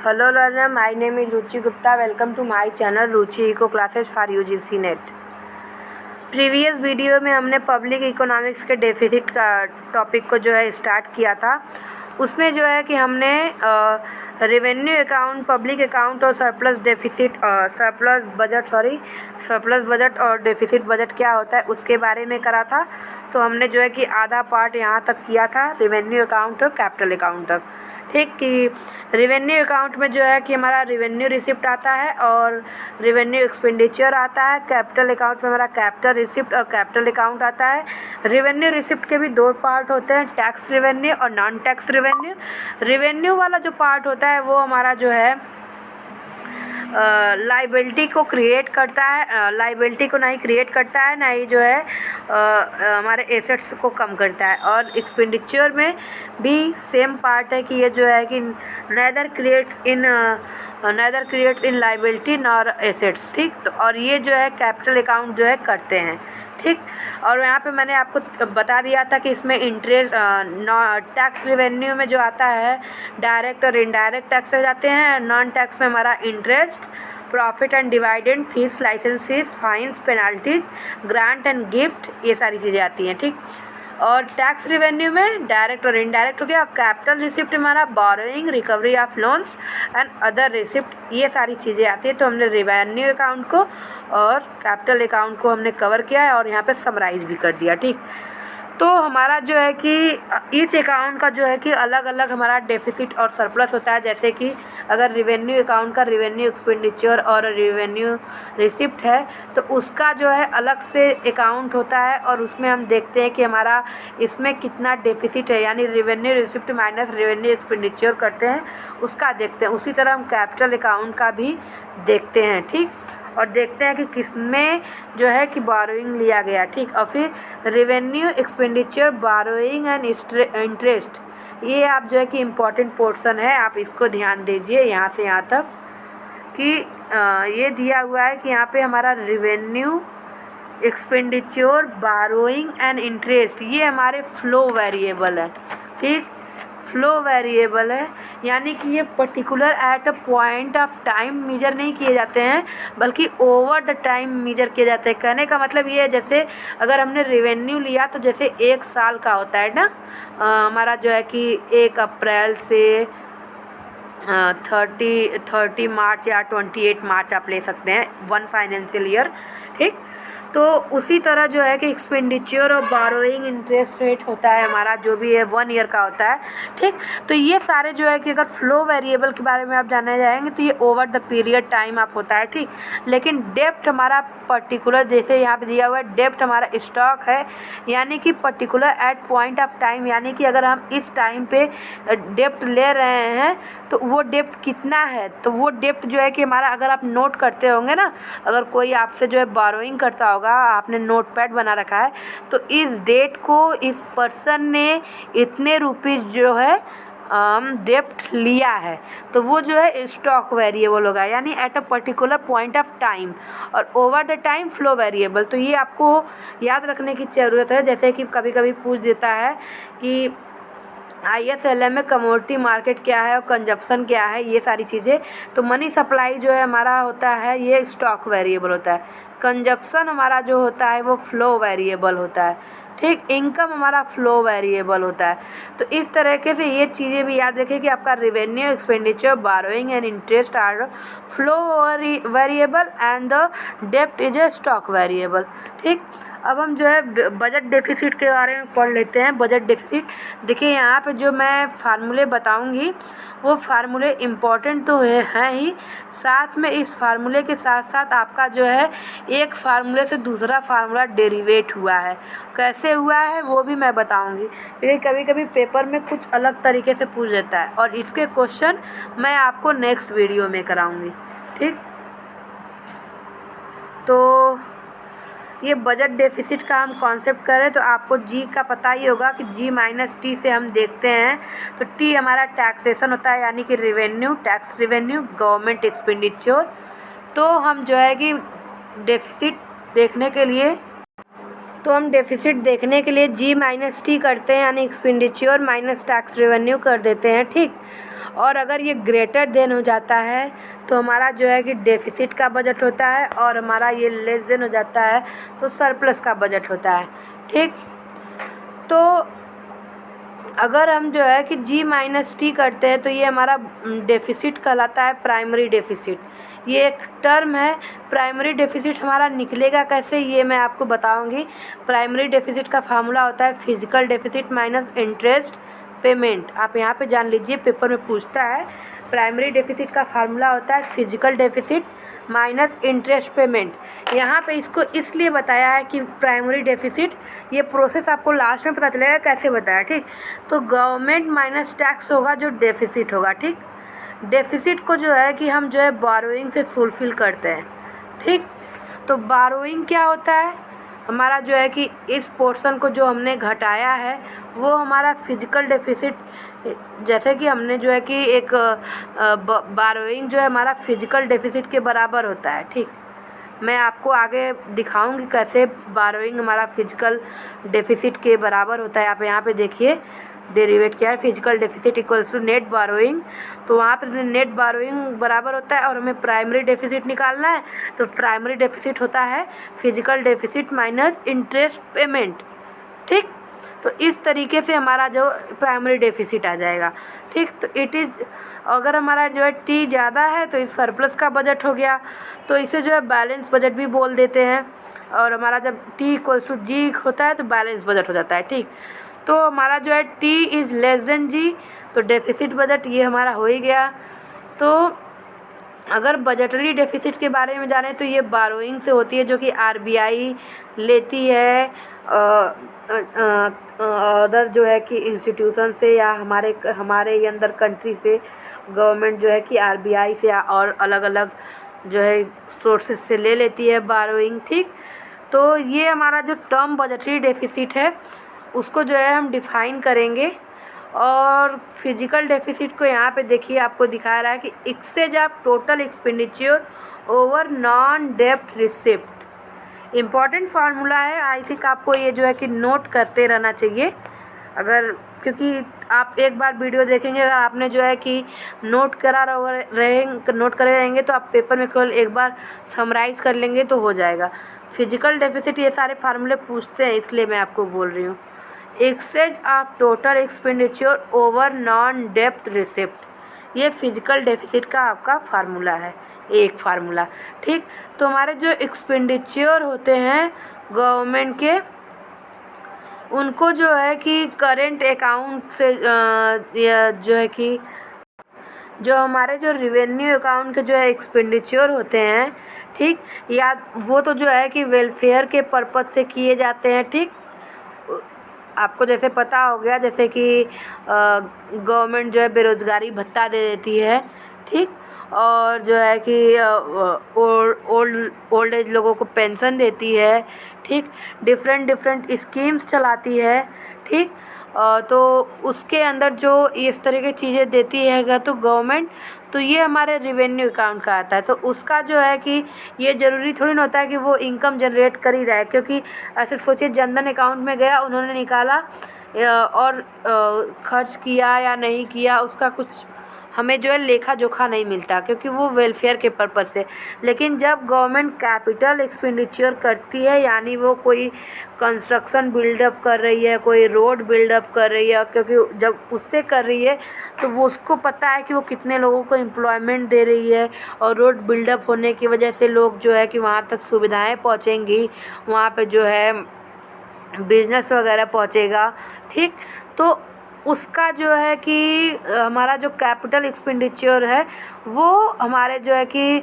Hello learner, my name is Ruchi Gupta. Welcome to my channel Ruchi Eco Classes for UGC Net. Previous video में हमने public economics के deficit का topic को जो है start किया था। उसमें जो है कि हमने रेवेन्यू अकाउंट, पब्लिक अकाउंट और सरप्लस बजट और डेफिसिट बजट क्या होता है उसके बारे में करा था। तो हमने जो है कि आधा पार्ट यहाँ तक किया था, रेवेन्यू अकाउंट और कैपिटल अकाउंट तक। ठीक कि रेवेन्यू अकाउंट में जो है कि हमारा रेवेन्यू रिसिप्ट आता है और रेवेन्यू एक्सपेंडिचर आता है। कैपिटल अकाउंट में हमारा कैपिटल रिसिप्ट और कैपिटल अकाउंट आता है। रेवेन्यू रिसिप्ट के भी दो पार्ट होते हैं, टैक्स रेवेन्यू और नॉन टैक्स रेवेन्यू। रेवेन्यू वाला जो पार्ट होता है वो हमारा जो है लाइबिलिटी को क्रिएट करता है, लाइबिलिटी को नहीं क्रिएट करता है, ना ही जो है हमारे एसेट्स को कम करता है। और एक्सपेंडिचर में भी सेम पार्ट है कि ये जो है कि neither creates in liability nor assets. ठीक, तो और ये जो है कैपिटल अकाउंट जो है करते हैं। ठीक, और यहाँ पे मैंने आपको बता दिया था कि इसमें इंटरेस्ट टैक्स रेवेन्यू में जो आता है डायरेक्ट और इनडायरेक्ट टैक्स आ जाते हैं। नॉन टैक्स में हमारा interest, profit and dividend, fees, license fees, fines, penalties, grant and gift, ये सारी चीज़ें आती हैं। ठीक, और टैक्स रेवेन्यू में डायरेक्ट और इनडायरेक्ट हो गया। कैपिटल रिसिप्ट हमारा borrowing, recovery of loans and other receipt, ये सारी चीज़ें आती हैं। तो हमने रेवेन्यू अकाउंट को और कैपिटल अकाउंट को हमने कवर किया है और यहाँ पे समराइज भी कर दिया। ठीक, तो हमारा जो है कि ईच अकाउंट का जो है कि अलग अलग हमारा डेफिसिट और सरप्लस होता है। जैसे कि अगर रेवेन्यू अकाउंट का रेवेन्यू एक्सपेंडिचर और रेवेन्यू रिसिप्ट है तो उसका जो है अलग से अकाउंट होता है और उसमें हम देखते हैं कि हमारा इसमें कितना डेफिसिट है, यानी revenue receipt minus revenue expenditure करते हैं, उसका देखते हैं। उसी तरह हम कैपिटल अकाउंट का भी देखते हैं। ठीक, और देखते हैं कि किसमें जो है कि बोरोइंग लिया गया। ठीक, और फिर revenue expenditure, borrowing and interest, ये आप जो है कि इम्पॉर्टेंट पोर्शन है, आप इसको ध्यान दीजिए यहाँ से यहाँ तक कि ये दिया हुआ है कि यहाँ पे हमारा revenue expenditure, borrowing and interest, ये हमारे फ्लो वेरिएबल है। ठीक, फ्लो वेरिएबल है, यानी कि ये particular at a point of time measure नहीं किए जाते हैं बल्कि ओवर द टाइम मेजर किए जाते हैं। कहने का मतलब ये है, जैसे अगर हमने रेवेन्यू लिया तो जैसे एक साल का होता है ना, हमारा जो है कि 1 अप्रैल से 30 मार्च या 28 मार्च आप ले सकते हैं, 1 फाइनेंशियल ईयर। ठीक, तो उसी तरह जो है कि एक्सपेंडिचर और बोरोइंग इंटरेस्ट रेट होता है हमारा, जो भी है 1 ईयर का होता है। ठीक, तो ये सारे जो है कि अगर फ्लो वेरिएबल के बारे में आप जानने जाएंगे तो ये ओवर द पीरियड टाइम आप होता है। ठीक, लेकिन डेप्ट हमारा पर्टिकुलर, जैसे यहाँ पे दिया हुआ है डेप्ट हमारा स्टॉक है, यानी कि particular at point of time, यानी कि अगर हम इस टाइम पे डेप्ट ले रहे हैं तो वो डेप्ट कितना है, तो वो डेप्ट जो है कि हमारा, अगर आप नोट करते होंगे ना, अगर कोई आपसे जो है बोरोइंग करता होगा, आपने नोटपैड बना रखा है, तो इस डेट को इस पर्सन ने इतने रुपीज़ जो है डेप्ट लिया है, तो वो जो है स्टॉक वेरिएबल होगा, यानी at a particular point of time. और over the time flow variable, तो ये आपको याद रखने की ज़रूरत है। जैसे कि कभी कभी पूछ देता है कि ISLM में कमोडिटी मार्केट क्या है और कंजप्शन क्या है, ये सारी चीज़ें। तो मनी सप्लाई जो है हमारा होता है ये स्टॉक वेरिएबल होता है। कंजप्शन हमारा जो होता है वो फ्लो वेरिएबल होता है। ठीक, इनकम हमारा फ्लो वेरिएबल होता है। तो इस तरीके से ये चीज़ें भी याद रखें कि आपका revenue, expenditure, borrowing and interest are flow variable and the डेप्ट इज ए स्टॉक वेरिएबल। ठीक, अब हम जो है बजट डेफिसिट के बारे में पढ़ लेते हैं। बजट डेफिसिट, देखिए यहाँ पे जो मैं फार्मूले बताऊंगी वो फार्मूले इम्पॉर्टेंट तो हैं ही, साथ में इस फार्मूले के साथ साथ आपका जो है एक फार्मूले से दूसरा फार्मूला डेरिवेट हुआ है, कैसे हुआ है वो भी मैं बताऊंगी, क्योंकि कभी कभी पेपर में कुछ अलग तरीके से पूछ देता है और इसके क्वेश्चन मैं आपको नेक्स्ट वीडियो में कराऊंगी। ठीक, तो ये बजट डेफिसिट का हम कॉन्सेप्ट करें तो आपको जी का पता ही होगा कि जी माइनस टी से हम देखते हैं। तो टी हमारा टैक्सेशन होता है, यानी कि revenue, tax revenue, government expenditure. तो हम जो है कि डेफिसिट देखने के लिए जी माइनस टी करते हैं, यानी एक्सपेंडिचर माइनस टैक्स रेवेन्यू कर देते हैं। ठीक, और अगर ये ग्रेटर देन हो जाता है तो हमारा जो है कि डेफिसिट का बजट होता है, और हमारा ये लेस देन हो जाता है तो सरप्लस का बजट होता है। ठीक, तो अगर हम जो है कि G-T करते हैं तो ये हमारा डेफिसिट कहलाता है, प्राइमरी डेफिसिट। ये एक टर्म है। प्राइमरी डेफिसिट हमारा निकलेगा कैसे, ये मैं आपको बताऊंगी। प्राइमरी डेफिसिट का फार्मूला होता है physical deficit minus interest payment. आप यहाँ पे जान लीजिए, पेपर में पूछता है। प्राइमरी डेफिसिट का फार्मूला होता है physical deficit minus interest payment. यहाँ पे इसको इसलिए बताया है कि प्राइमरी डेफिसिट, ये प्रोसेस आपको लास्ट में पता चलेगा कैसे बताया। ठीक, तो गवर्नमेंट माइनस टैक्स होगा जो डेफिसिट होगा। ठीक, डेफिसिट को जो है कि हम जो है बारोइंग से फुलफ़िल करते हैं। ठीक, तो बारोइंग क्या होता है, हमारा जो है कि इस पोर्शन को जो हमने घटाया है वो हमारा फिजिकल डेफिसिट, जैसे कि हमने जो है कि एक बारोइंग जो है हमारा फिजिकल डेफिसिट के बराबर होता है। ठीक, मैं आपको आगे दिखाऊंगी कैसे बारोइंग हमारा फिजिकल डेफिसिट के बराबर होता है। आप यहाँ पे देखिए डेरिवेट क्या है, physical deficit equals to net borrowing. तो वहाँ पे नेट बारोइंग बराबर होता है और हमें प्राइमरी डेफिसिट निकालना है, तो प्राइमरी डेफिसिट होता है physical deficit minus interest payment. ठीक, तो इस तरीके से हमारा जो प्राइमरी डेफिसिट आ जाएगा। ठीक, तो इट इज़, अगर हमारा जो है टी ज़्यादा है तो इस सरप्लस का बजट हो गया, तो इसे जो है बैलेंस बजट भी बोल देते हैं। और हमारा जब टी इक्वल्स टू जी होता है तो बैलेंस बजट हो जाता है। ठीक, तो हमारा जो है टी इज़ लेस देन जी, तो डेफिसिट बजट ये हमारा हो ही गया। तो अगर बजटरी डेफिसिट के बारे में जाने तो ये बारोइंग से होती है, जो कि आरबीआई लेती है अदर जो है कि इंस्टीट्यूशन से, या हमारे अंदर कंट्री से गवर्नमेंट जो है कि आरबीआई से और अलग अलग जो है सोर्सेज से ले लेती है बारोइंग। ठीक, तो ये हमारा जो टर्म बजटरी डेफिसिट है उसको जो है हम डिफ़ाइन करेंगे। और फिजिकल डेफिसिट को यहाँ पे देखिए आपको दिखा रहा है कि exchange of total expenditure over non डेब्ट रिसिप्ट। इम्पॉर्टेंट फार्मूला है, आई थिंक आपको ये जो है कि नोट करते रहना चाहिए। अगर, क्योंकि आप एक बार वीडियो देखेंगे, अगर आपने जो है कि नोट करे रहेंगे तो आप पेपर में केवल एक बार समराइज़ कर लेंगे तो हो जाएगा। फिजिकल डेफिसिट ये सारे फार्मूले पूछते हैं, इसलिए मैं आपको बोल रही हूँ। Exchange of total expenditure over non डेब्ट रिसिप्ट, ये फिजिकल डेफिसिट का आपका फार्मूला है, एक फार्मूला। ठीक, तो हमारे जो एक्सपेंडिचर होते हैं गवर्नमेंट के, उनको जो है कि करेंट अकाउंट से या जो है कि जो हमारे जो रिवेन्यू अकाउंट के जो है एक्सपेंडिचर होते हैं, ठीक, या वो तो जो है कि वेलफेयर के पर्पज़ से किए जाते हैं। ठीक, आपको जैसे पता हो गया, जैसे कि गवर्नमेंट जो है बेरोज़गारी भत्ता दे देती है। ठीक, और जो है कि ओल्ड एज लोगों को पेंशन देती है। ठीक, डिफरेंट स्कीम्स चलाती है। ठीक, तो उसके अंदर जो इस तरह की चीज़ें देती है तो गवर्नमेंट, तो ये हमारे रिवेन्यू अकाउंट का आता है। तो उसका जो है कि ये ज़रूरी थोड़ी ना होता है कि वो इनकम जनरेट कर ही रहा है, क्योंकि ऐसे सोचिए जनधन अकाउंट में गया, उन्होंने निकाला और खर्च किया या नहीं किया, उसका कुछ हमें जो है लेखा जोखा नहीं मिलता, क्योंकि वो वेलफेयर के पर्पज़ से। लेकिन जब गवर्नमेंट कैपिटल एक्सपेंडिचर करती है, यानी वो कोई कंस्ट्रक्शन बिल्डअप कर रही है, कोई रोड बिल्डअप कर रही है, क्योंकि जब उससे कर रही है तो वो उसको पता है कि वो कितने लोगों को एम्प्लॉयमेंट दे रही है, और रोड बिल्डअप होने की वजह से लोग जो है कि वहाँ तक सुविधाएं पहुँचेंगी, वहाँ पे जो है बिज़नेस वगैरह पहुँचेगा। ठीक, तो उसका जो है कि हमारा जो कैपिटल एक्सपेंडिचर है वो हमारे जो है कि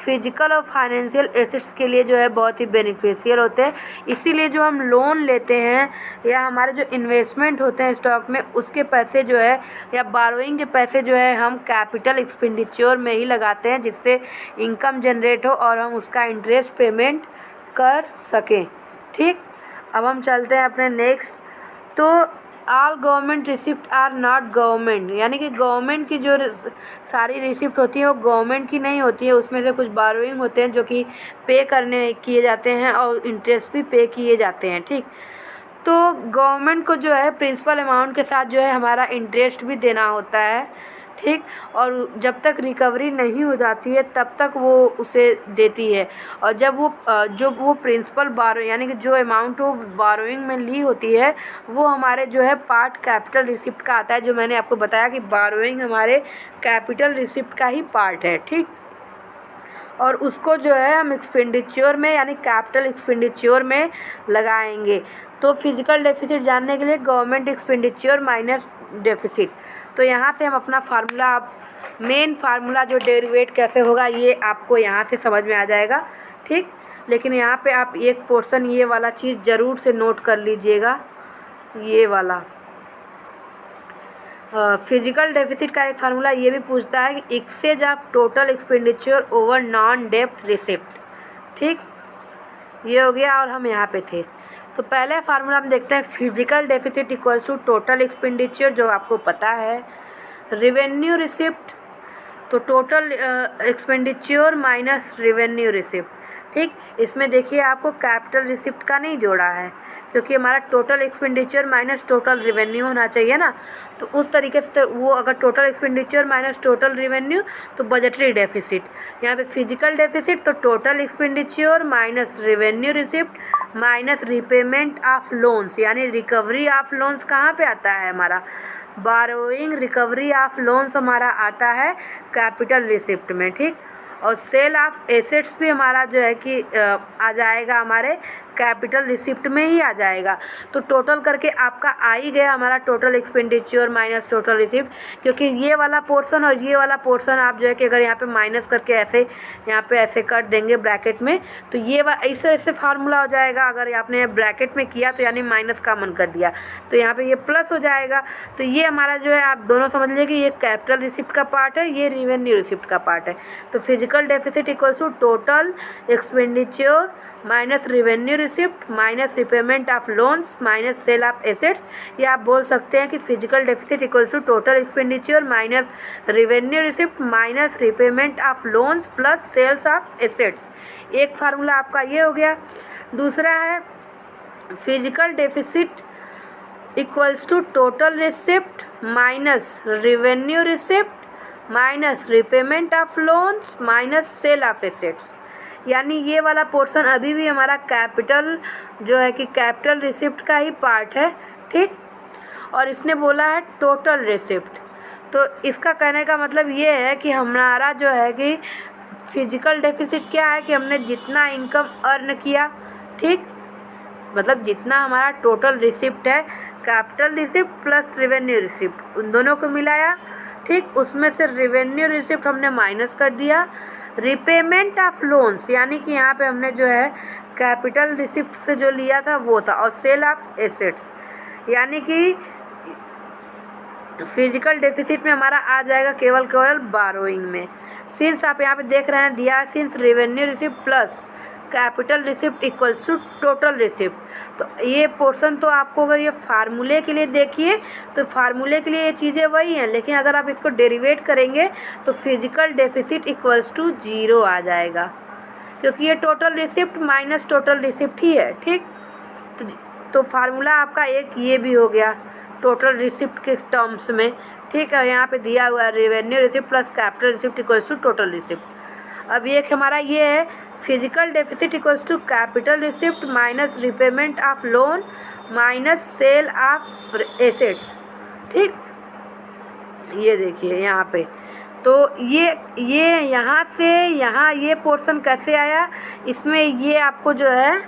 फिजिकल और फाइनेंशियल एसेट्स के लिए जो है बहुत ही बेनिफिशियल होते हैं। इसीलिए जो हम लोन लेते हैं या हमारे जो इन्वेस्टमेंट होते हैं स्टॉक में, उसके पैसे जो है या बारोइंग के पैसे जो है हम कैपिटल एक्सपेंडिचर में ही लगाते हैं, जिससे इनकम जनरेट हो और हम उसका इंटरेस्ट पेमेंट कर सकें। ठीक, अब हम चलते हैं अपने नेक्स्ट। तो all government receipt are not government, यानी कि गवर्नमेंट की जो सारी रिसिप्ट होती है वो गवर्नमेंट की नहीं होती है, उसमें से कुछ बारोइंग होते हैं जो कि पे करने किए जाते हैं और इंटरेस्ट भी पे किए जाते हैं। ठीक, तो गवर्नमेंट को जो है प्रिंसिपल अमाउंट के साथ जो है हमारा इंटरेस्ट भी देना होता है। ठीक। और जब तक रिकवरी नहीं हो जाती है तब तक वो उसे देती है। और जब वो प्रिंसिपल बारो यानी कि जो अमाउंट वो बारोइंग में ली होती है वो हमारे जो है पार्ट कैपिटल रिसिप्ट का आता है, जो मैंने आपको बताया कि बारोइंग हमारे कैपिटल रिसिप्ट का ही पार्ट है। ठीक। और उसको जो है हम एक्सपेंडिचर में यानी कैपिटल एक्सपेंडिचर में लगाएंगे। तो फिजिकल डेफिसिट जानने के लिए गवर्नमेंट एक्सपेंडिचर माइनस डेफिसिट। तो यहाँ से हम अपना फार्मूला, मेन फार्मूला जो डेरिवेट कैसे होगा ये आपको यहाँ से समझ में आ जाएगा। ठीक। लेकिन यहाँ पे आप एक पोर्शन ये वाला चीज़ ज़रूर से नोट कर लीजिएगा, ये वाला फिजिकल डेफिसिट का एक फार्मूला ये भी पूछता है कि exchange of total expenditure over non डेप्ट रिसिप्ट। ठीक, ये हो गया। और हम यहाँ पे थे तो पहले फार्मूला हम देखते हैं physical deficit equals to total expenditure, जो आपको पता है रिवेन्यू रिसिप्ट, तो total expenditure minus revenue receipt. ठीक, इसमें देखिए आपको कैपिटल रिसिप्ट का नहीं जोड़ा है क्योंकि हमारा total expenditure minus total revenue होना चाहिए ना। तो उस तरीके से वो अगर total expenditure minus total revenue तो बजटरी डेफिसिट। यहाँ पे फिजिकल डेफिसिट तो total expenditure minus revenue receipt minus repayment of loans, यानी रिकवरी ऑफ लोन्स कहाँ पे आता है हमारा, बारोइंग रिकवरी ऑफ लोन्स हमारा आता है कैपिटल रिसिप्ट में। ठीक, और सेल ऑफ एसेट्स भी हमारा जो है कि आ जाएगा हमारे कैपिटल रिसिप्ट में ही आ जाएगा। तो टोटल करके आपका आ ही गया हमारा total expenditure minus total receipt, क्योंकि ये वाला पोर्शन और ये वाला पोर्शन आप जो है कि अगर यहाँ पे माइनस करके ऐसे यहाँ पे ऐसे कर देंगे ब्रैकेट में तो ये इस तरह से फार्मूला हो जाएगा। अगर आपने ब्रैकेट में किया तो यानी माइनस कॉमन कर दिया तो यहाँ पे ये प्लस हो जाएगा। तो ये हमारा जो है आप दोनों समझ लीजिए कि ये कैपिटल रिसिप्ट का पार्ट है, ये रिवेन्यू रिसिप्ट का पार्ट है। तो physical deficit equals to total expenditure minus revenue receipt minus repayment of loans minus sale of assets. या आप बोल सकते हैं कि physical deficit equals to total expenditure minus revenue receipt minus repayment of loans plus sales of assets. एक formula आपका ये हो गया। दूसरा है physical deficit equals to total receipt minus revenue receipt minus repayment of loans minus sale of assets. यानी ये वाला पोर्शन अभी भी हमारा कैपिटल जो है कि कैपिटल रिसिप्ट का ही पार्ट है। ठीक, और इसने बोला है टोटल रिसिप्ट। तो इसका कहने का मतलब ये है कि हमारा जो है कि फिजिकल डेफिसिट क्या है कि हमने जितना इनकम अर्न किया, ठीक, मतलब जितना हमारा टोटल रिसिप्ट है capital receipt plus revenue receipt उन दोनों को मिलाया। ठीक, उसमें से रिवेन्यू रिसिप्ट हमने माइनस कर दिया। रिपेमेंट ऑफ लोन्स यानी कि यहाँ पे हमने जो है कैपिटल रिसिप्ट से जो लिया था वो था। और सेल ऑफ एसेट्स यानी कि फिजिकल डेफिसिट में हमारा आ जाएगा केवल बारोइंग में। सिंस आप यहाँ पे देख रहे हैं दिया since revenue receipt plus capital receipt equals to total receipt. तो ये पोर्शन तो आपको अगर ये फार्मूले के लिए देखिए तो फार्मूले के लिए ये चीज़ें वही हैं, लेकिन अगर आप इसको डेरिवेट करेंगे तो फिजिकल डेफिसिट इक्वल्स टू 0 आ जाएगा क्योंकि ये total receipt minus total receipt ही है। ठीक, तो फार्मूला आपका एक ये भी हो गया टोटल रिसिप्ट के टर्म्स में। ठीक है, यहाँ पे दिया हुआ है revenue receipt plus capital receipt equals to total receipt. अब एक हमारा ये है physical deficit equals to capital receipt minus repayment of loan minus sale of assets. ठीक, ये देखिए यहाँ पे तो ये यहाँ से यहाँ ये पोर्शन कैसे आया, इसमें ये आपको जो है